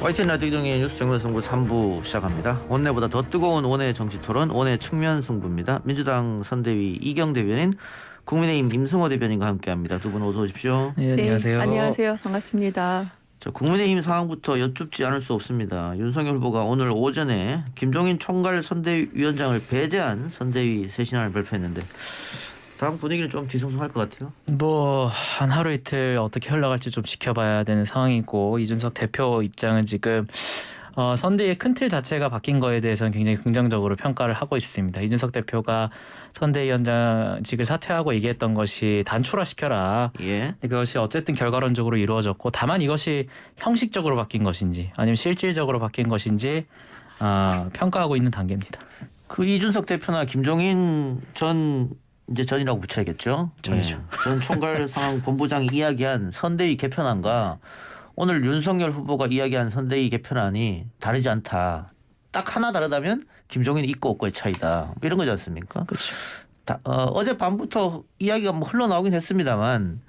YTN 라디오 등의 뉴스 정면 승부 3부 시작합니다. 원내보다 더 뜨거운 원내 정치 토론, 원내 측면 승부입니다. 민주당 선대위 이경 대변인, 국민의힘 임승호 대변인과 함께합니다. 두 분 어서 오십시오. 네, 안녕하세요. 네, 안녕하세요. 반갑습니다. 자, 국민의힘 상황부터 여쭙지 않을 수 없습니다. 윤석열 후보가 오늘 오전에 김종인 총괄 선대위원장을 배제한 선대위 새 신안을 발표했는데 당 분위기는 좀 뒤숭숭할 것 같아요. 한 하루 이틀 어떻게 흘러갈지 좀 지켜봐야 되는 상황이고, 이준석 대표 입장은 지금 선대위의 큰 틀 자체가 바뀐 거에 대해서는 굉장히 긍정적으로 평가를 하고 있습니다. 이준석 대표가 선대위원장직을 사퇴하고 얘기했던 것이 단초화시켜라. 예. 그것이 어쨌든 결과론적으로 이루어졌고, 다만 이것이 형식적으로 바뀐 것인지 아니면 실질적으로 바뀐 것인지 평가하고 있는 단계입니다. 그 이준석 대표나 김종인 전이라고 붙여야겠죠. 전이죠. 예. 전 총괄 상황 본부장이 이야기한 선대위 개편안과 오늘 윤석열 후보가 이야기한 선대위 개편안이 다르지 않다. 딱 하나 다르다면 김종인 있고 없고의 차이다. 뭐 이런 거지 않습니까? 그렇죠. 어제 밤부터 이야기가 뭐 흘러나오긴 했습니다만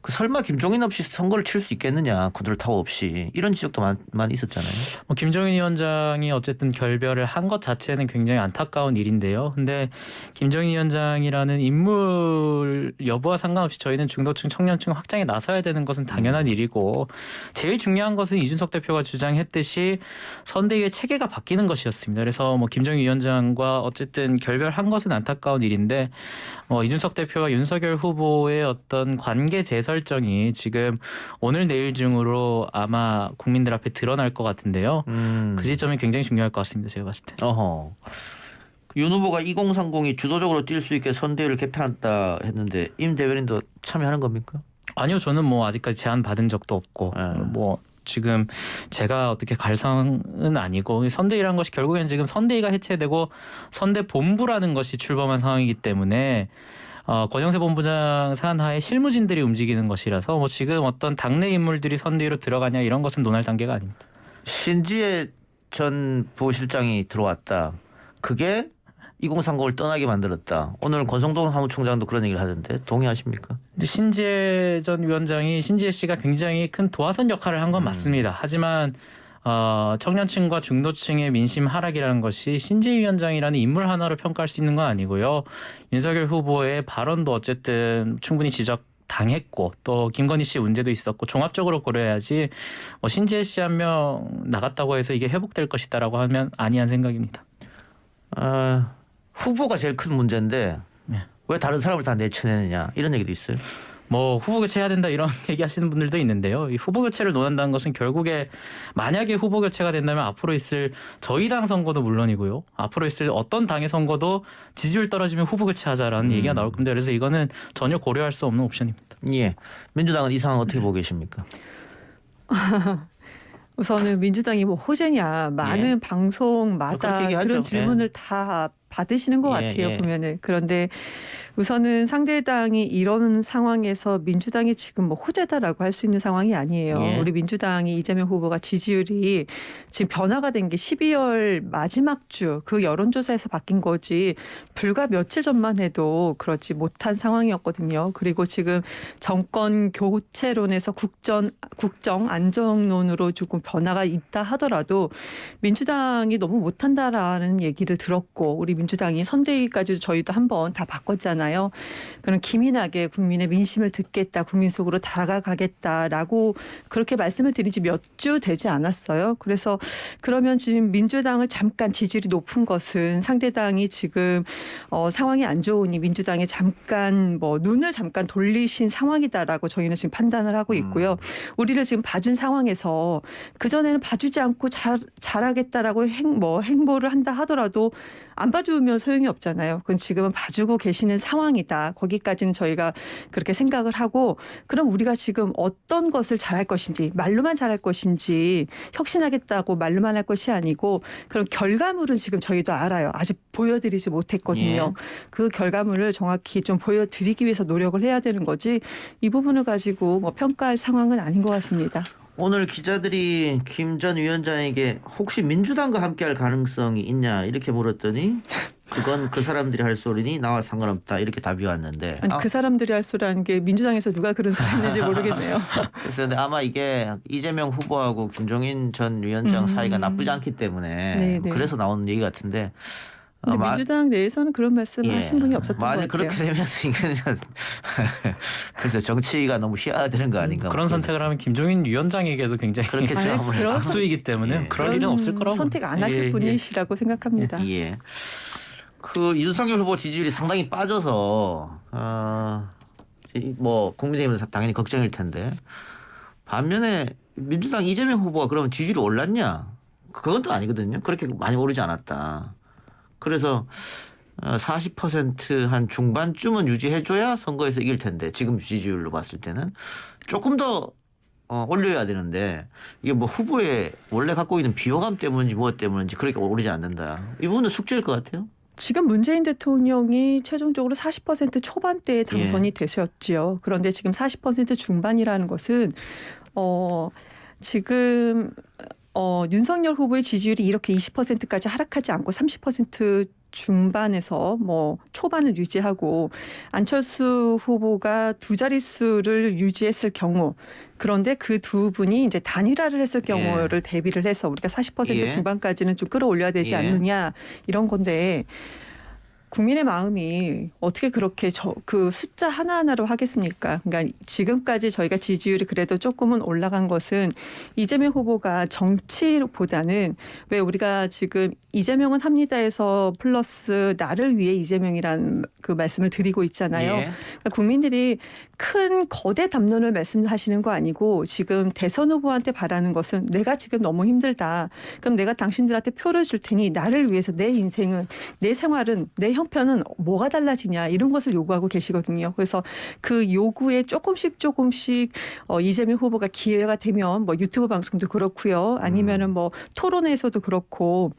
설마 김종인 없이 선거를 칠 수 있겠느냐, 그들 타워 없이, 이런 지적도 많이 있었잖아요. 김종인 위원장이 어쨌든 결별을 한 것 자체는 굉장히 안타까운 일인데요. 근데 김종인 위원장이라는 인물 여부와 상관없이 저희는 중도층, 청년층 확장에 나서야 되는 것은 당연한 일이고, 제일 중요한 것은 이준석 대표가 주장했듯이 선대위의 체계가 바뀌는 것이었습니다. 그래서 김종인 위원장과 어쨌든 결별한 것은 안타까운 일인데, 이준석 대표와 윤석열 후보의 어떤 관계 재설정이 지금 오늘 내일 중으로 아마 국민들 앞에 드러날 것 같은데요. 그 시점이 굉장히 중요할 것 같습니다. 제가 봤을 때. 윤 후보가 2030이 주도적으로 뛸 수 있게 선대위를 개편한다 했는데 임 대변인도 참여하는 겁니까? 아니요, 저는 아직까지 제안 받은 적도 없고 지금 제가 어떻게 갈 상황은 아니고, 선대위라는 것이 결국엔 지금 선대위가 해체되고 선대본부라는 것이 출범한 상황이기 때문에 권영세 본부장 산하에 실무진들이 움직이는 것이라서 지금 어떤 당내 인물들이 선대위로 들어가냐 이런 것은 논할 단계가 아닙니다. 신지혜 전 부실장이 들어왔다. 그게 2030을 떠나게 만들었다. 오늘 권성동 사무총장도 그런 얘기를 하던데 동의하십니까? 근데 신지혜 전 위원장이, 신지혜 씨가 굉장히 큰 도화선 역할을 한 건 맞습니다. 하지만 청년층과 중도층의 민심 하락이라는 것이 신지혜 위원장이라는 인물 하나로 평가할 수 있는 건 아니고요. 윤석열 후보의 발언도 어쨌든 충분히 당했고, 또 김건희 씨 문제도 있었고, 종합적으로 고려해야지 신지혜 씨 한 명 나갔다고 해서 이게 회복될 것이다라고 하면 아니한 생각입니다. 후보가 제일 큰 문제인데 왜 다른 사람을 다 내쳐내느냐, 이런 얘기도 있어요. 후보 교체해야 된다 이런 얘기하시는 분들도 있는데요. 이 후보 교체를 논한다는 것은 결국에 만약에 후보 교체가 된다면 앞으로 있을 저희 당 선거도 물론이고요, 앞으로 있을 어떤 당의 선거도 지지율 떨어지면 후보 교체하자라는 얘기가 나올 겁니다. 그래서 이거는 전혀 고려할 수 없는 옵션입니다. 예, 민주당은 이 상황 어떻게 보고 계십니까? 우선은 민주당이 호재냐, 많은 방송마다 그런 질문을 다 받으시는 것 같아요. 보면은. 그런데 우선은 상대당이 이런 상황에서 민주당이 지금 호재다라고 할 수 있는 상황이 아니에요. 우리 민주당이 이재명 후보가 지지율이 지금 변화가 된 게 12월 마지막 주 그 여론조사에서 바뀐 거지, 불과 며칠 전만 해도 그렇지 못한 상황이었거든요. 그리고 지금 정권 교체론에서 국정 안정론으로 조금 변화가 있다 하더라도 민주당이 너무 못한다라는 얘기를 들었고, 우리 민주당이 선대위까지도 저희도 한번 다 바꿨잖아요. 그런 기민하게 국민의 민심을 듣겠다, 국민 속으로 다가가겠다라고 그렇게 말씀을 드린 지 몇 주 되지 않았어요. 그래서 그러면 지금 민주당을 잠깐 지지율이 높은 것은 상대당이 지금 상황이 안 좋으니 민주당에 잠깐 눈을 잠깐 돌리신 상황이다라고 저희는 지금 판단을 하고 있고요. 우리를 지금 봐준 상황에서 그전에는 봐주지 않고 잘하겠다라고 행보를 한다 하더라도 안 봐주면 소용이 없잖아요. 그건 지금은 봐주고 계시는 상황이다. 거기까지는 저희가 그렇게 생각을 하고, 그럼 우리가 지금 어떤 것을 잘할 것인지, 말로만 잘할 것인지, 혁신하겠다고 말로만 할 것이 아니고 그런 결과물은 지금 저희도 알아요. 아직 보여드리지 못했거든요. 그 결과물을 정확히 좀 보여드리기 위해서 노력을 해야 되는 거지, 이 부분을 가지고 평가할 상황은 아닌 것 같습니다. 오늘 기자들이 김 전 위원장에게 혹시 민주당과 함께할 가능성이 있냐 이렇게 물었더니 그건 그 사람들이 할 소리니 나와 상관없다 이렇게 답이 왔는데 아니, 그 사람들이 할 소리라는 게 민주당에서 누가 그런 소리 했는지 모르겠네요. 그래서 근데 아마 이게 이재명 후보하고 김종인 전 위원장 사이가 나쁘지 않기 때문에 네네. 그래서 나오는 얘기 같은데 근데 민주당 내에서는 그런 말씀 하신 분이 없었던 것 만약 같아요. 그렇게 되면 이거는 그래서 정치가 너무 희화되는 거 아닌가. 그런 선택을 하면 김종인 위원장에게도 굉장히 그렇겠죠. 아니, 아무래도. 그런 악수이기 때문에 예. 그럴 일은 없을 거라고. 선택 안 하실 예, 예. 분이시라고 생각합니다. 예. 그 윤석열 후보 지지율이 상당히 빠져서 뭐 국민의힘은 당연히 걱정일 텐데 반면에 민주당 이재명 후보가 그러면 지지율이 올랐냐? 그건 또 아니거든요. 그렇게 많이 오르지 않았다. 그래서 40%한 중반쯤은 유지해줘야 선거에서 이길 텐데 지금 지지율로 봤을 때는 조금 더 올려야 되는데 이게 뭐 후보의 원래 갖고 있는 비호감 때문인지 무엇 때문인지 그렇게 오르지 않는다. 이 부분은 숙제일 것 같아요. 지금 문재인 대통령이 최종적으로 40% 초반대에 당선이 되셨지요. 그런데 지금 40% 중반이라는 것은 지금 윤석열 후보의 지지율이 이렇게 20%까지 하락하지 않고 30% 중반에서 뭐 초반을 유지하고 안철수 후보가 두 자릿수를 유지했을 경우 그런데 그 두 분이 이제 단일화를 했을 경우를 대비를 해서 우리가 40% 중반까지는 좀 끌어올려야 되지 않느냐 이런 건데 국민의 마음이 어떻게 그렇게 그 숫자 하나하나로 하겠습니까? 그러니까 지금까지 저희가 지지율이 그래도 조금은 올라간 것은 이재명 후보가 정치보다는 왜 우리가 지금 이재명은 합니다에서 플러스 나를 위해 이재명이란 그 말씀을 드리고 있잖아요. 그러니까 국민들이 큰 거대 담론을 말씀하시는 거 아니고 지금 대선 후보한테 바라는 것은 내가 지금 너무 힘들다. 그럼 내가 당신들한테 표를 줄 테니 나를 위해서 내 인생은 내 생활은 내 형편은 뭐가 달라지냐 이런 것을 요구하고 계시거든요. 그래서 그 요구에 조금씩 이재명 후보가 기회가 되면 뭐 유튜브 방송도 그렇고요. 아니면은 뭐 토론에서도 그렇고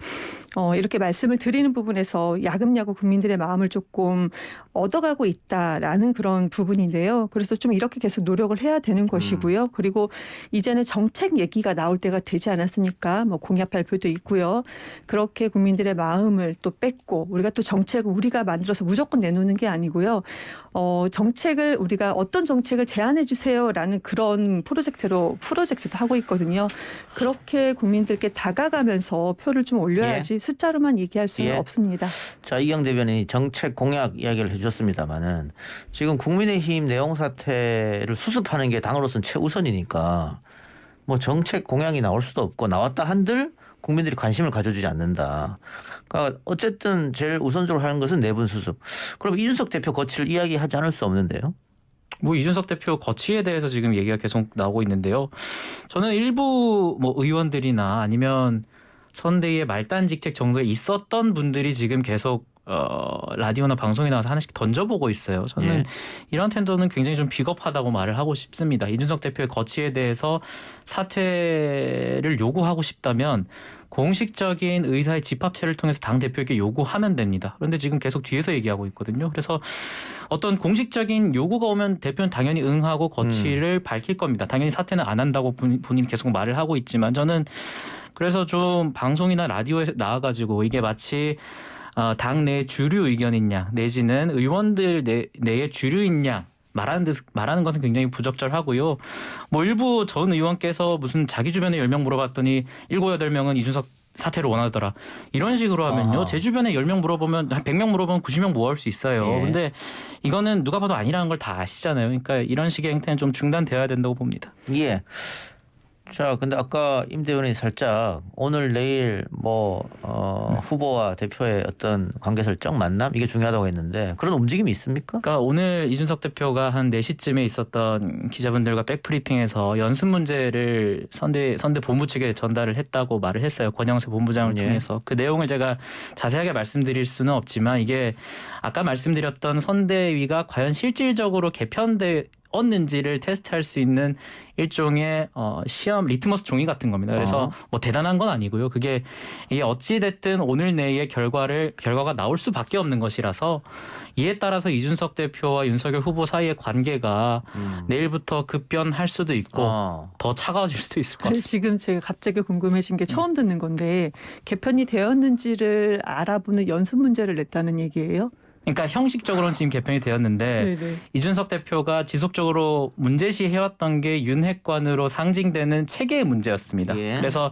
이렇게 말씀을 드리는 부분에서 야금야금 국민들의 마음을 조금 얻어가고 있다라는 그런 부분인데요. 그래서 좀 이렇게 계속 노력을 해야 되는 것이고요. 그리고 이제는 정책 얘기가 나올 때가 되지 않았습니까? 뭐 공약 발표도 있고요. 그렇게 국민들의 마음을 또 뺏고 우리가 또 정책을 우리가 만들어서 무조건 내놓는 게 아니고요. 정책을 우리가 어떤 정책을 제안해 주세요라는 그런 프로젝트도 하고 있거든요. 그렇게 국민들께 다가가면서 표를 좀 올려야지 숫자로만 얘기할 수는 없습니다. 자, 이경 대변인이 정책 공약 이야기를 해주셨습니다마는 지금 국민의힘 내용 사태를 수습하는 게 당으로서는 최우선이니까 뭐 정책 공약이 나올 수도 없고 나왔다 한들 국민들이 관심을 가져주지 않는다. 그러니까 어쨌든 제일 우선적으로 하는 것은 내분 수습. 그럼 이준석 대표 거취를 이야기하지 않을 수 없는데요. 뭐 이준석 대표 거취에 대해서 지금 얘기가 계속 나오고 있는데요. 저는 일부 뭐 의원들이나 아니면 선대위의 말단 직책 정도에 있었던 분들이 지금 계속 라디오나 방송에 나와서 하나씩 던져보고 있어요. 저는 이런 텐도는 굉장히 좀 비겁하다고 말을 하고 싶습니다. 이준석 대표의 거취에 대해서 사퇴를 요구하고 싶다면 공식적인 의사의 집합체를 통해서 당대표에게 요구하면 됩니다. 그런데 지금 계속 뒤에서 얘기하고 있거든요. 그래서 어떤 공식적인 요구가 오면 대표는 당연히 응하고 거취를 밝힐 겁니다. 당연히 사퇴는 안 한다고 본인이 계속 말을 하고 있지만 저는 그래서 좀 방송이나 라디오에 나와가지고 이게 마치 당내 주류 의견인 양 내지는 의원들 내의 주류인 양 말하는 것은 굉장히 부적절하고요. 뭐 일부 전 의원께서 무슨 자기 주변에 10명 물어봤더니 7, 8명은 이준석 사퇴를 원하더라. 이런 식으로 하면요. 제 주변에 10명 물어보면 한 100명 물어보면 90명 모아올 수 있어요. 근데 이거는 누가 봐도 아니라는 걸 다 아시잖아요. 그러니까 이런 식의 행태는 좀 중단되어야 된다고 봅니다. 예. 자, 근데 아까 임 대변인이 살짝 오늘 내일 후보와 대표의 어떤 관계 설정 만남 이게 중요하다고 했는데 그런 움직임이 있습니까? 그러니까 오늘 이준석 대표가 한 4시쯤에 있었던 기자분들과 백브리핑에서 연습 문제를 선대 본부 측에 전달을 했다고 말을 했어요. 권영세 본부장을 통해서. 그 내용을 제가 자세하게 말씀드릴 수는 없지만 이게 아까 말씀드렸던 선대위가 과연 실질적으로 개편돼 얻는지를 테스트할 수 있는 일종의 시험 리트머스 종이 같은 겁니다. 그래서 뭐 대단한 건 아니고요. 이게 어찌 됐든 오늘 내의 결과가 나올 수밖에 없는 것이라서 이에 따라서 이준석 대표와 윤석열 후보 사이의 관계가 내일부터 급변할 수도 있고 더 차가워질 수도 있을 것 같습니다. 지금 제가 갑자기 궁금해진 게 처음 듣는 건데 개편이 되었는지를 알아보는 연습 문제를 냈다는 얘기예요? 그러니까 형식적으로는 지금 개편이 되었는데 네네. 이준석 대표가 지속적으로 문제시해왔던 게 윤핵관으로 상징되는 체계의 문제였습니다. 예. 그래서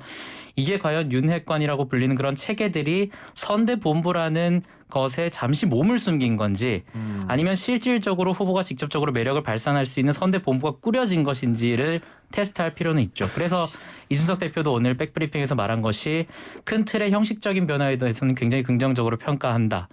이게 과연 윤핵관이라고 불리는 그런 체계들이 선대본부라는 것에 잠시 몸을 숨긴 건지 아니면 실질적으로 후보가 직접적으로 매력을 발산할 수 있는 선대본부가 꾸려진 것인지를 테스트할 필요는 있죠. 그래서 이준석 대표도 오늘 백브리핑에서 말한 것이 큰 틀의 형식적인 변화에 대해서는 굉장히 긍정적으로 평가한다.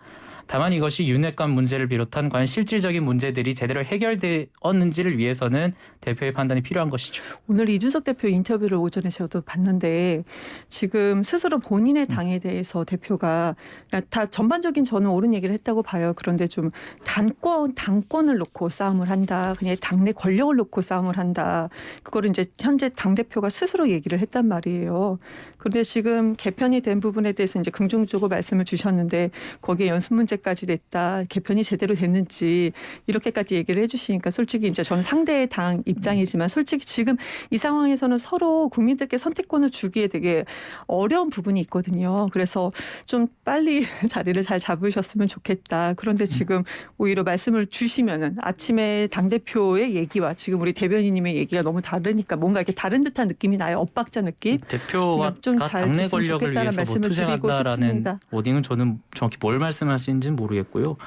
다만 이것이 윤핵관 문제를 비롯한 과연 실질적인 문제들이 제대로 해결되었는지를 위해서는 대표의 판단이 필요한 것이죠. 오늘 이준석 대표 인터뷰를 오전에 저도 봤는데 지금 스스로 본인의 당에 대해서 대표가 그러니까 다 전반적인 저는 옳은 얘기를 했다고 봐요. 그런데 좀 당권을 놓고 싸움을 한다. 그냥 당내 권력을 놓고 싸움을 한다. 그거를 이제 현재 당대표가 스스로 얘기를 했단 말이에요. 그런데 지금 개편이 된 부분에 대해서 이제 긍정적으로 말씀을 주셨는데 거기에 연습 문제까지 냈다. 개편이 제대로 됐는지 이렇게까지 얘기를 해주시니까 솔직히 이제 저는 상대의 당 입장이지만 솔직히 지금 이 상황에서는 서로 국민들께 선택권을 주기에 되게 어려운 부분이 있거든요. 그래서 좀 빨리 자리를 잘 잡으셨으면 좋겠다. 그런데 지금 오히려 말씀을 주시면은 아침에 당대표의 얘기와 지금 우리 대변인님의 얘기가 너무 다르니까 뭔가 이렇게 다른 듯한 느낌이 나요. 엇박자 느낌. 대표가 좀 잘 당내 됐으면 권력을 좋겠다는 위해서 뭐 말씀을 드리고 투쟁한다라는 싶습니다. 워딩은 저는 정확히 뭘 말씀하시는지는 모르겠고요.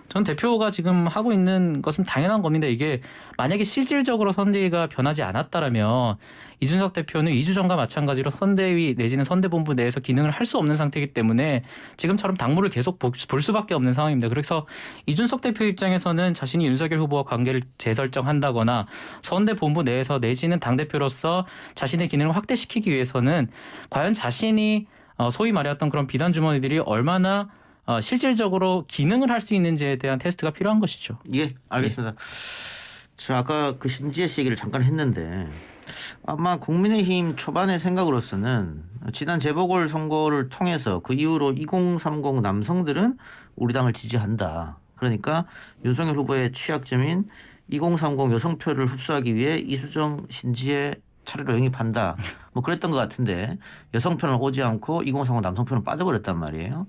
전 대표가 지금 하고 있는 것은 당연한 겁니다. 이게 만약에 실질적으로 선대위가 변하지 않았다라면 이준석 대표는 2주 전과 마찬가지로 선대위 내지는 선대본부 내에서 기능을 할 수 없는 상태이기 때문에 지금처럼 당무를 계속 볼 수밖에 없는 상황입니다. 그래서 이준석 대표 입장에서는 자신이 윤석열 후보와 관계를 재설정한다거나 선대본부 내에서 내지는 당대표로서 자신의 기능을 확대시키기 위해서는 과연 자신이 소위 말했던 그런 비단 주머니들이 얼마나 실질적으로 기능을 할 수 있는지에 대한 테스트가 필요한 것이죠. 예, 알겠습니다. 저 아까 그 신지혜 씨 얘기를 잠깐 했는데 아마 국민의힘 초반의 생각으로서는 지난 재보궐 선거를 통해서 그 이후로 2030 남성들은 우리 당을 지지한다. 그러니까 윤석열 후보의 취약점인 2030 여성표를 흡수하기 위해 이수정, 신지혜 차례로 영입한다. 뭐 그랬던 것 같은데 여성표는 오지 않고 2030 남성표는 빠져버렸단 말이에요.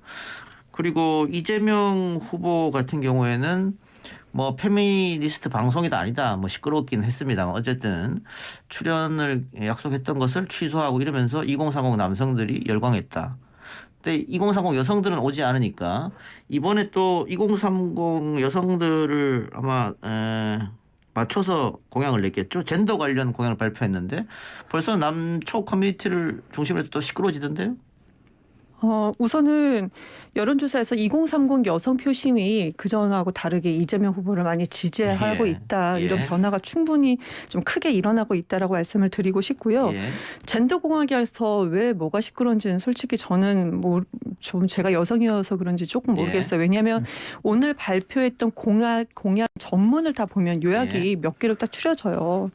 그리고 이재명 후보 같은 경우에는 뭐 페미니스트 방송이다 아니다 뭐 시끄럽긴 했습니다만 어쨌든 출연을 약속했던 것을 취소하고 이러면서 2030 남성들이 열광했다. 근데 2030 여성들은 오지 않으니까 이번에 또 2030 여성들을 아마 맞춰서 공약을 냈겠죠. 젠더 관련 공약을 발표했는데 벌써 남초 커뮤니티를 중심으로 해서 또 시끄러워지던데요. 우선은 여론조사에서 2030 여성 표심이 그전하고 다르게 이재명 후보를 많이 지지하고 예. 있다. 예. 이런 변화가 충분히 좀 크게 일어나고 있다라고 말씀을 드리고 싶고요. 예. 젠더 공약에서 왜 뭐가 시끄러운지는 솔직히 저는 뭐 좀 제가 여성이어서 그런지 조금 모르겠어요. 왜냐하면 오늘 발표했던 공약 전문을 다 보면 요약이 몇 개로 딱 추려져요.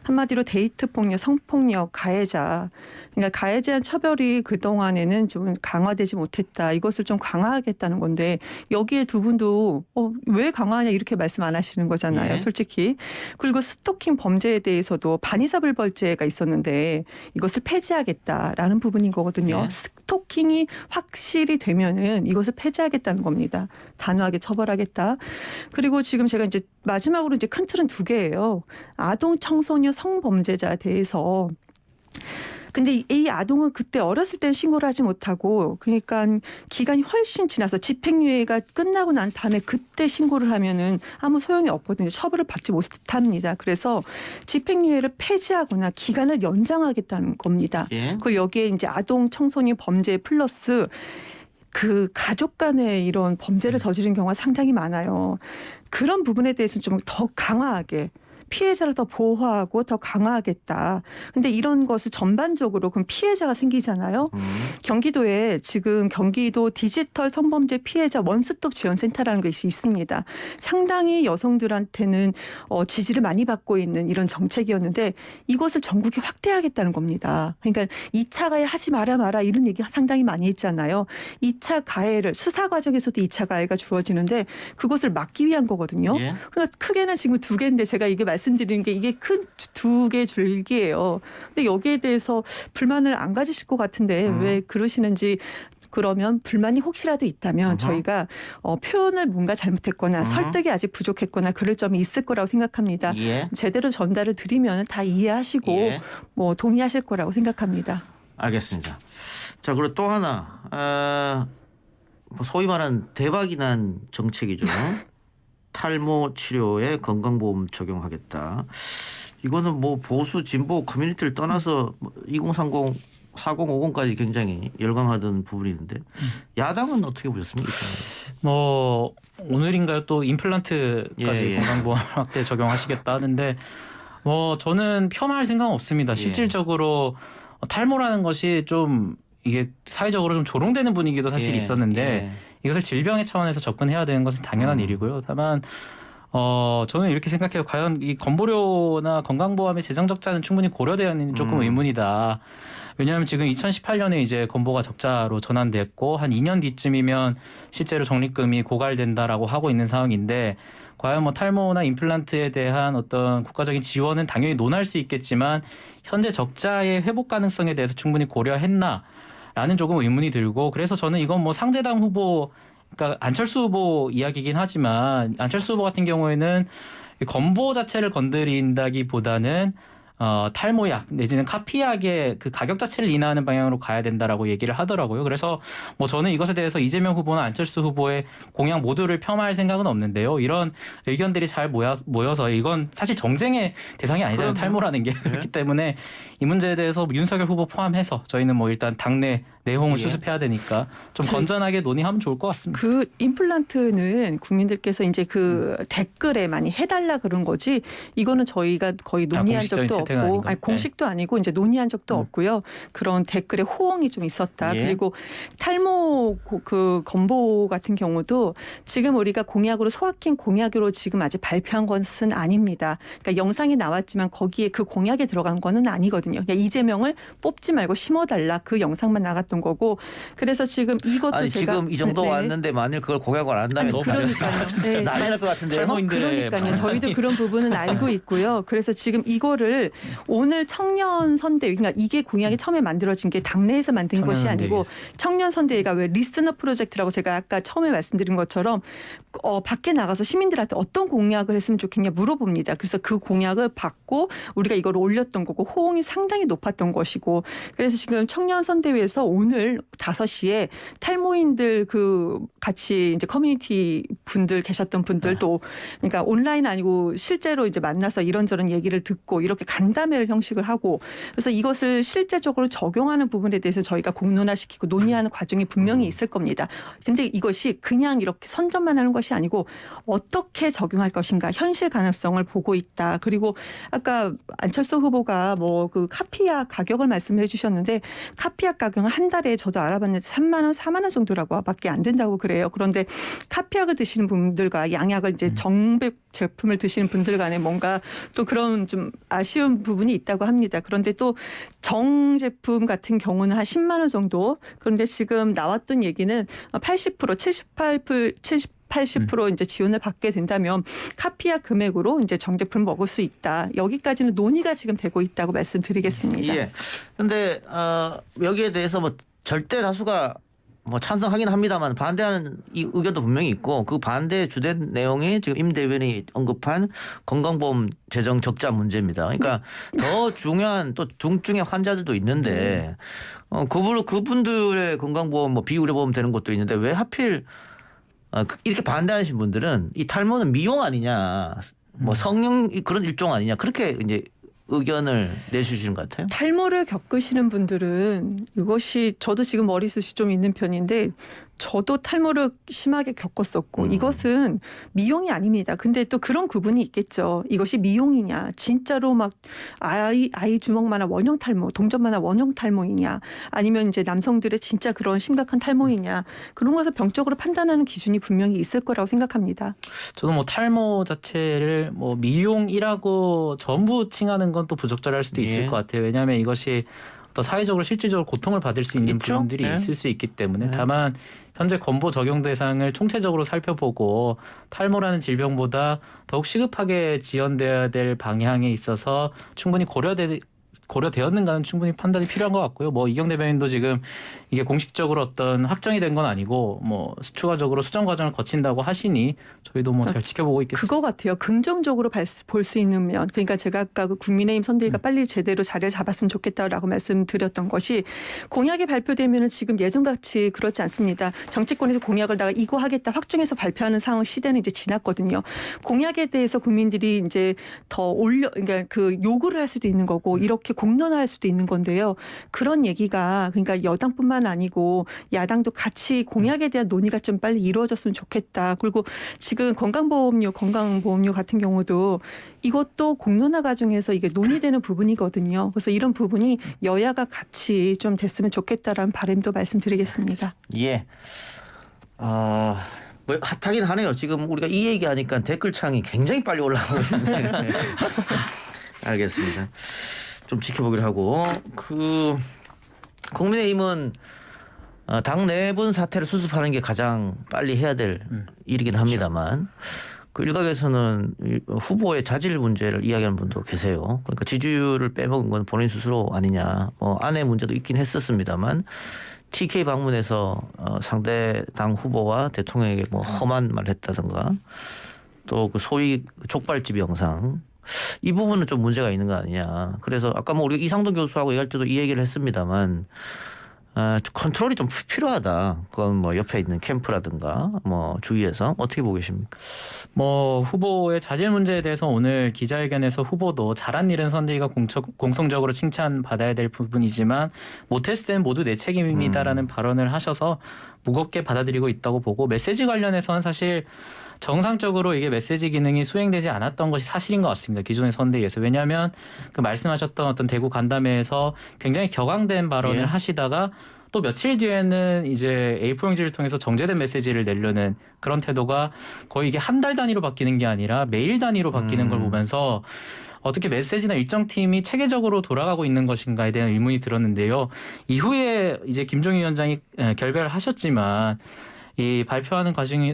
한마디로 데이트 폭력, 성폭력, 가해자. 그러니까 가해자에 대한 처벌이 그동안에는 좀 강화되지 못했다. 이것을 좀 강화하겠다는 건데 여기에 두 분도 왜 강화하냐 이렇게 말씀 안 하시는 거잖아요. 예. 솔직히. 그리고 스토킹 범죄에 대해서도 반의사불벌죄가 있었는데 이것을 폐지하겠다라는 부분인 거거든요. 예. 스토킹이 확실히 되면은 이것을 폐지하겠다는 겁니다. 단호하게 처벌하겠다. 그리고 지금 제가 이제 마지막으로 이제 큰 틀은 두 개예요. 아동 청소년 성범죄자에 대해서 근데 이 아동은 그때 어렸을 땐 신고를 하지 못하고 그러니까 기간이 훨씬 지나서 집행유예가 끝나고 난 다음에 그때 신고를 하면은 아무 소용이 없거든요. 처벌을 받지 못합니다. 그래서 집행유예를 폐지하거나 기간을 연장하겠다는 겁니다. 예. 그리고 여기에 이제 아동 청소년 범죄 플러스 그 가족 간의 이런 범죄를 저지른 경우가 상당히 많아요. 그런 부분에 대해서는 좀 더 강화하게 피해자를 더 보호하고 더 강화하겠다. 근데 이런 것을 전반적으로 그럼 피해자가 생기잖아요. 경기도에 지금 경기도 디지털 성범죄 피해자 원스톱 지원센터라는 것이 있습니다. 상당히 여성들한테는 지지를 많이 받고 있는 이런 정책이었는데 이것을 전국에 확대하겠다는 겁니다. 그러니까 2차 가해 하지 마라 이런 얘기 상당히 많이 했잖아요. 2차 가해를 수사 과정에서도 2차 가해가 주어지는데 그것을 막기 위한 거거든요. 예. 그러니까 크게는 지금 두 개인데 제가 이게 말씀드리는 게 이게 큰 두 개 줄기예요. 근데 여기에 대해서 불만을 안 가지실 것 같은데 왜 그러시는지 그러면 불만이 혹시라도 있다면 저희가 표현을 뭔가 잘못했거나 설득이 아직 부족했거나 그럴 점이 있을 거라고 생각합니다. 예. 제대로 전달을 드리면 다 이해하시고 예. 뭐 동의하실 거라고 생각합니다. 알겠습니다. 자, 그리고 또 하나 뭐 소위 말하는 대박이 난 정책이죠. 탈모 치료에 건강보험 적용하겠다. 이거는 뭐 보수 진보 커뮤니티를 떠나서 2030 4050까지 굉장히 열광하던 부분이 있는데 야당은 어떻게 보셨습니까? 뭐 오늘인가요? 또 임플란트까지 예. 건강보험 확대 적용하시겠다 하는데 뭐 저는 폄하할 생각은 없습니다. 실질적으로 탈모라는 것이 좀 이게 사회적으로 좀 조롱되는 분위기도 사실 있었는데 이것을 질병의 차원에서 접근해야 되는 것은 당연한 일이고요. 다만 저는 이렇게 생각해요. 과연 이 건보료나 건강보험의 재정 적자는 충분히 고려되어 있는 조금 의문이다. 왜냐하면 지금 2018년에 이제 건보가 적자로 전환됐고 한 2년 뒤쯤이면 실제로 적립금이 고갈된다라고 하고 있는 상황인데 과연 뭐 탈모나 임플란트에 대한 어떤 국가적인 지원은 당연히 논할 수 있겠지만 현재 적자의 회복 가능성에 대해서 충분히 고려했나라는 조금 의문이 들고 그래서 저는 이건 뭐 상대당 후보 그러니까 안철수 후보 이야기긴 하지만 안철수 후보 같은 경우에는 건보 자체를 건드린다기보다는 탈모약 내지는 카피약의 그 가격 자체를 인하하는 방향으로 가야 된다라고 얘기를 하더라고요. 그래서 뭐 저는 이것에 대해서 이재명 후보나 안철수 후보의 공약 모두를 폄하할 생각은 없는데요. 이런 의견들이 잘 모여서 이건 사실 정쟁의 대상이 아니잖아요. 탈모라는 게 그렇기 때문에 이 문제에 대해서 윤석열 후보 포함해서 저희는 뭐 일단 당내 내용을 수습해야 되니까 좀 건전하게 논의하면 좋을 것 같습니다. 그 임플란트는 국민들께서 이제 그 댓글에 많이 해달라 그런 거지 이거는 저희가 거의 논의한 적도 없고 아니, 공식도 아니고 이제 논의한 적도 없고요. 그런 댓글에 호응이 좀 있었다. 그리고 탈모 그 건보 같은 경우도 지금 우리가 공약으로 소확행 공약으로 지금 아직 발표한 것은 아닙니다. 그러니까 영상이 나왔지만 거기에 그 공약에 들어간 거는 아니거든요. 그러니까 이재명을 뽑지 말고 심어달라 그 영상만 나갔던 거고 그래서 지금 이것도 아니, 제가 지금 이 정도 왔는데 만일 그걸 공약을 안 한다면 너무 그러니까요. 난리 날 것 같은데요. 그러니까요. 저희도 그런 부분은 알고 있고요. 그래서 지금 이거를 오늘 청년 선대위 그러니까 이게 공약이 처음에 만들어진 게 당내에서 만든 것이 아니고 청년 선대위가 왜 리스너 프로젝트라고 제가 아까 처음에 말씀드린 것처럼 밖에 나가서 시민들한테 어떤 공약을 했으면 좋겠냐 물어봅니다. 그래서 그 공약을 받고 우리가 이걸 올렸던 거고 호응이 상당히 높았던 것이고 그래서 지금 청년 선대위에서 오늘 5시에 탈모인들 그 같이 이제 커뮤니티 분들 계셨던 분들도 그러니까 온라인 아니고 실제로 이제 만나서 이런저런 얘기를 듣고 이렇게 간담회를 형식을 하고 그래서 이것을 실제적으로 적용하는 부분에 대해서 저희가 공론화시키고 논의하는 과정이 분명히 있을 겁니다. 근데 이것이 그냥 이렇게 선전만 하는 것이 아니고 어떻게 적용할 것인가 현실 가능성을 보고 있다. 그리고 아까 안철수 후보가 뭐 그 카피약 가격을 말씀해 주셨는데 카피약 가격은 한 달에 저도 알아봤는데 3만 원, 4만 원 정도라고 밖에 안 된다고 그래요. 그런데 카피약을 드시는 분들과 양약을 이제 정백 제품을 드시는 분들 간에 뭔가 또 그런 좀 아쉬운 부분이 있다고 합니다. 그런데 또 정 제품 같은 경우는 한 10만 원 정도. 그런데 지금 나왔던 얘기는 80%, 80% 이제 지원을 받게 된다면 카피약 금액으로 이제 정제품 먹을 수 있다. 여기까지는 논의가 지금 되고 있다고 말씀드리겠습니다. 예. 근데 여기에 대해서 뭐 절대 다수가 뭐 찬성하긴 합니다만 반대하는 이 의견도 분명히 있고 그 반대 주된 내용이 지금 임 대변인이 언급한 건강보험 재정 적자 문제입니다. 그러니까 더 중요한 또 중증의 환자들도 있는데 그분들의 건강보험 뭐 비의료보험 되는 것도 있는데 왜 하필 이렇게 반대하신 분들은 이 탈모는 미용 아니냐, 뭐 성형 그런 일종 아니냐 그렇게 이제 의견을 내주시는 것 같아요. 탈모를 겪으시는 분들은 이것이 저도 지금 머리숱이 좀 있는 편인데 저도 탈모를 심하게 겪었었고 이것은 미용이 아닙니다. 근데 또 그런 구분이 있겠죠. 이것이 미용이냐 진짜로 막 아이 주먹만한 원형 탈모 동전만한 원형 탈모이냐 아니면 이제 남성들의 진짜 그런 심각한 탈모이냐 그런 것을 병적으로 판단하는 기준이 분명히 있을 거라고 생각합니다. 저도 뭐 탈모 자체를 뭐 미용이라고 전부 칭하는 건 또 부적절할 수도 있을 예. 것 같아요. 왜냐하면 이것이 또 사회적으로 실질적으로 고통을 받을 수 있는 있죠? 부분들이 네. 있을 수 있기 때문에 네. 다만 현재 권고 적용 대상을 총체적으로 살펴보고 탈모라는 질병보다 더욱 시급하게 지원돼야 될 방향에 있어서 충분히 고려되었는가는 충분히 판단이 필요한 것 같고요. 뭐 이경 대변인도 지금 이게 공식적으로 어떤 확정이 된 건 아니고 뭐 추가적으로 수정 과정을 거친다고 하시니 저희도 뭐 잘 지켜보고 있겠습니다. 그거 같아요. 긍정적으로 볼 수 있는 면. 그러니까 제가 아까 그 국민의힘 선대위가 빨리 제대로 자리를 잡았으면 좋겠다라고 말씀드렸던 것이 공약이 발표되면은 지금 예전같이 그렇지 않습니다. 정치권에서 공약을 내가 이거 하겠다 확정해서 발표하는 상황 시대는 이제 지났거든요. 공약에 대해서 국민들이 이제 더 그러니까 그 요구를 할 수도 있는 거고 이렇게 공론화할 수도 있는 건데요. 그런 얘기가 그러니까 여당뿐만 아니고 야당도 같이 공약에 대한 논의가 좀 빨리 이루어졌으면 좋겠다. 그리고 지금 건강보험료 같은 경우도 이것도 공론화 과정에서 이게 논의되는 부분이거든요. 그래서 이런 부분이 여야가 같이 좀 됐으면 좋겠다라는 바람도 말씀드리겠습니다. 예. 뭐 핫하긴 하네요. 지금 우리가 이 얘기하니까 댓글창이 굉장히 빨리 올라가거든요. 알겠습니다. 좀 지켜보기로 하고 국민의힘은 당 내분 사태를 수습하는 게 가장 빨리 해야 될 일이긴 합니다만 그 일각에서는 후보의 자질 문제를 이야기하는 분도 계세요. 그러니까 지지율을 빼먹은 건 본인 스스로 아니냐. 뭐 안에 문제도 있긴 했었습니다만 TK 방문해서 상대 당 후보와 대통령에게 뭐 험한 말을 했다든가 또 그 소위 족발집 영상 이 부분은 좀 문제가 있는 거 아니냐. 그래서 아까 뭐 우리 이상돈 교수하고 얘기할 때도 이 얘기를 했습니다만 컨트롤이 좀 필요하다. 그건 뭐 옆에 있는 캠프라든가 뭐 주위에서 어떻게 보고 계십니까? 뭐 후보의 자질 문제에 대해서 오늘 기자회견에서 후보도 잘한 일은 선대위가 공통적으로 칭찬받아야 될 부분이지만 못했을 때는 모두 내 책임입니다라는 발언을 하셔서 무겁게 받아들이고 있다고 보고 메시지 관련해서는 사실 정상적으로 이게 메시지 기능이 수행되지 않았던 것이 사실인 것 같습니다. 기존의 선대위에서. 왜냐하면 그 말씀하셨던 어떤 대구 간담회에서 굉장히 격앙된 발언을 예. 하시다가 또 며칠 뒤에는 이제 A4용지를 통해서 정제된 메시지를 내려는 그런 태도가 거의 이게 한 달 단위로 바뀌는 게 아니라 매일 단위로 바뀌는 걸 보면서 어떻게 메시지나 일정 팀이 체계적으로 돌아가고 있는 것인가에 대한 의문이 들었는데요. 이후에 이제 김종인 위원장이 결별을 하셨지만 이 발표하는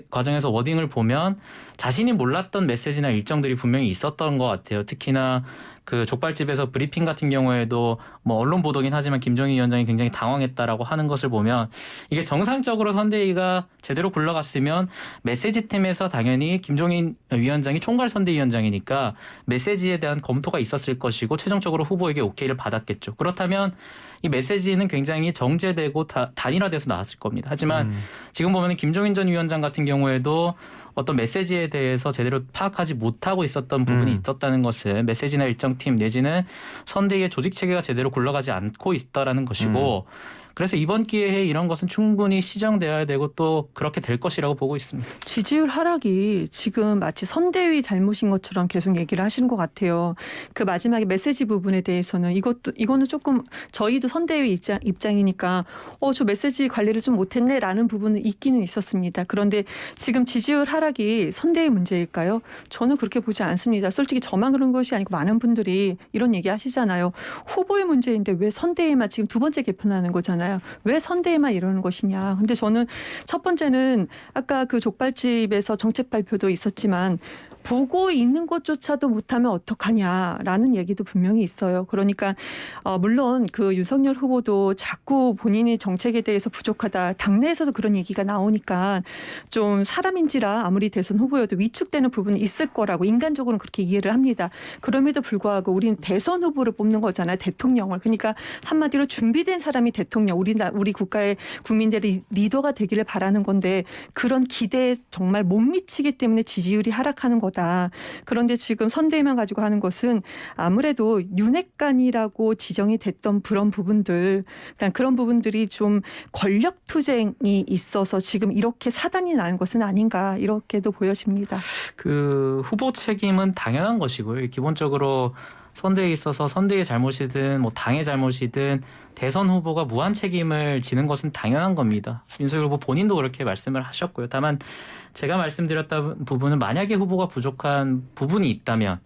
과정에서 워딩을 보면 자신이 몰랐던 메시지나 일정들이 분명히 있었던 것 같아요. 특히나 그 족발집에서 브리핑 같은 경우에도 뭐 언론 보도긴 하지만 김종인 위원장이 굉장히 당황했다라고 하는 것을 보면 이게 정상적으로 선대위가 제대로 굴러갔으면 메시지 팀에서 당연히 김종인 위원장이 총괄 선대위원장이니까 메시지에 대한 검토가 있었을 것이고 최종적으로 후보에게 오케이를 받았겠죠. 그렇다면 이 메시지는 굉장히 정제되고 단일화돼서 나왔을 겁니다. 하지만 지금 보면 김종인 전 위원장 같은 경우에도 어떤 메시지에 대해서 제대로 파악하지 못하고 있었던 부분이 있었다는 것은 메시지나 일정팀 내지는 선대위의 조직 체계가 제대로 굴러가지 않고 있다라는 것이고 그래서 이번 기회에 이런 것은 충분히 시정되어야 되고 또 그렇게 될 것이라고 보고 있습니다. 지지율 하락이 지금 마치 선대위 잘못인 것처럼 계속 얘기를 하시는 것 같아요. 그 마지막에 메시지 부분에 대해서는 이거는 조금 저희도 선대위 입장이니까 저 메시지 관리를 좀 못했네라는 부분은 있기는 있었습니다. 그런데 지금 지지율 하락이 선대위 문제일까요? 저는 그렇게 보지 않습니다. 솔직히 저만 그런 것이 아니고 많은 분들이 이런 얘기 하시잖아요. 후보의 문제인데 왜 선대위만 지금 두 번째 개편하는 거잖아요. 왜 선대위만 이러는 것이냐. 근데 저는 첫 번째는 아까 그 족발집에서 정책 발표도 있었지만 보고 있는 것조차도 못하면 어떡하냐라는 얘기도 분명히 있어요. 그러니까 물론 그 윤석열 후보도 자꾸 본인의 정책에 대해서 부족하다. 당내에서도 그런 얘기가 나오니까 좀 사람인지라 아무리 대선 후보여도 위축되는 부분이 있을 거라고 인간적으로는 그렇게 이해를 합니다. 그럼에도 불구하고 우리는 대선 후보를 뽑는 거잖아요. 대통령을. 그러니까 한마디로 준비된 사람이 대통령. 우리 국가의 국민들의 리더가 되기를 바라는 건데 그런 기대에 정말 못 미치기 때문에 지지율이 하락하는 것 거다. 그런데 지금 선대위만 가지고 하는 것은 아무래도 윤핵관이라고 지정이 됐던 그런 부분들, 그러니까 그런 부분들이 좀 권력 투쟁이 있어서 지금 이렇게 사단이 나는 것은 아닌가 이렇게도 보여집니다. 그 후보 책임은 당연한 것이고요. 기본적으로 선대에 있어서 선대의 잘못이든 뭐 당의 잘못이든 대선 후보가 무한 책임을 지는 것은 당연한 겁니다. 윤석열 후보 본인도 그렇게 말씀을 하셨고요. 다만 제가 말씀드렸던 부분은 만약에 후보가 부족한 부분이 있다면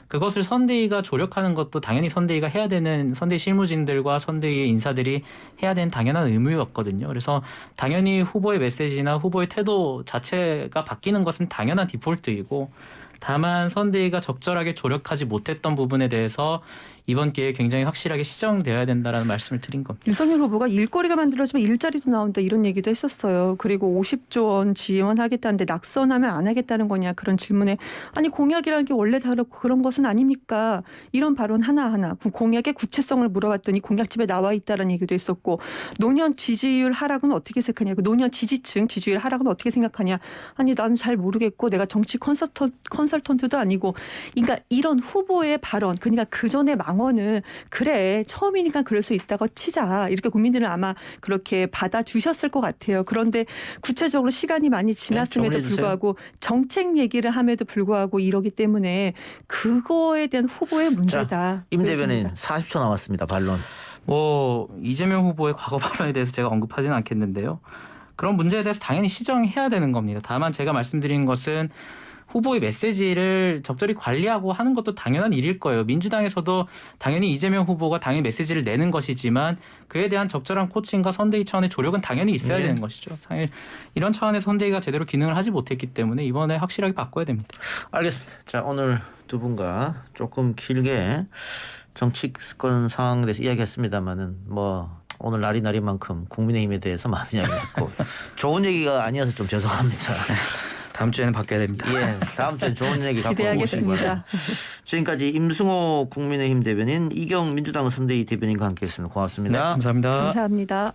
그것을 선대위가 조력하는 것도 당연히 선대위가 해야 되는, 선대위 실무진들과 선대위의 인사들이 해야 되는 당연한 의무였거든요. 그래서 당연히 후보의 메시지나 후보의 태도 자체가 바뀌는 것은 당연한 디폴트이고, 다만 선대위가 적절하게 조력하지 못했던 부분에 대해서 이번 기회에 굉장히 확실하게 시정되어야 된다라는 말씀을 드린 겁니다. 윤석열 후보가 일거리가 만들어지면 일자리도 나온다 이런 얘기도 했었어요. 그리고 50조 원 지원하겠다는데 낙선하면 안 하겠다는 거냐 그런 질문에 아니 공약이라는 게 원래 다르고 그런 것은 아닙니까? 이런 발언 하나하나 공약의 구체성을 물어봤더니 공약집에 나와 있다는 얘기도 했었고, 노년 지지율 하락은 어떻게 생각하냐, 노년 지지층 지지율 하락은 어떻게 생각하냐, 아니 나는 잘 모르겠고 내가 정치 컨설턴트도 아니고, 그러니까 이런 후보의 발언, 그러니까 그 전에 망언은 그래 처음이니까 그럴 수 있다고 치자 이렇게 국민들은 아마 그렇게 받아주셨을 것 같아요. 그런데 구체적으로 시간이 많이 지났음에도 불구하고 정책 얘기를 함에도 불구하고 이러기 때문에 그거에 대한 후보의 문제다. 자, 임 대변인 40초 남았습니다. 반론. 뭐 이재명 후보의 과거 발언에 대해서 제가 언급하지는 않겠는데요. 그런 문제에 대해서 당연히 시정해야 되는 겁니다. 다만 제가 말씀드린 것은 후보의 메시지를 적절히 관리하고 하는 것도 당연한 일일 거예요. 민주당에서도 당연히 이재명 후보가 당연히 메시지를 내는 것이지만 그에 대한 적절한 코칭과 선대위 차원의 조력은 당연히 있어야 되는 것이죠. 당연히 이런 차원의 선대위가 제대로 기능을 하지 못했기 때문에 이번에 확실하게 바꿔야 됩니다. 알겠습니다. 자, 오늘 두 분과 조금 길게 정치권 상황에 대해서 이야기했습니다만은 뭐 오늘 날이 날인 만큼 국민의힘에 대해서 많은 이야기했고 좋은 얘기가 아니어서 좀 죄송합니다. 다음 주에는 바뀌어야 됩니다. 예, 다음 주엔 좋은 얘기 갖고 기대하겠습니다. 지금까지 임승호 국민의힘 대변인, 이경 민주당 선대위 대변인과 함께했습니다. 고맙습니다. 네, 감사합니다. 감사합니다.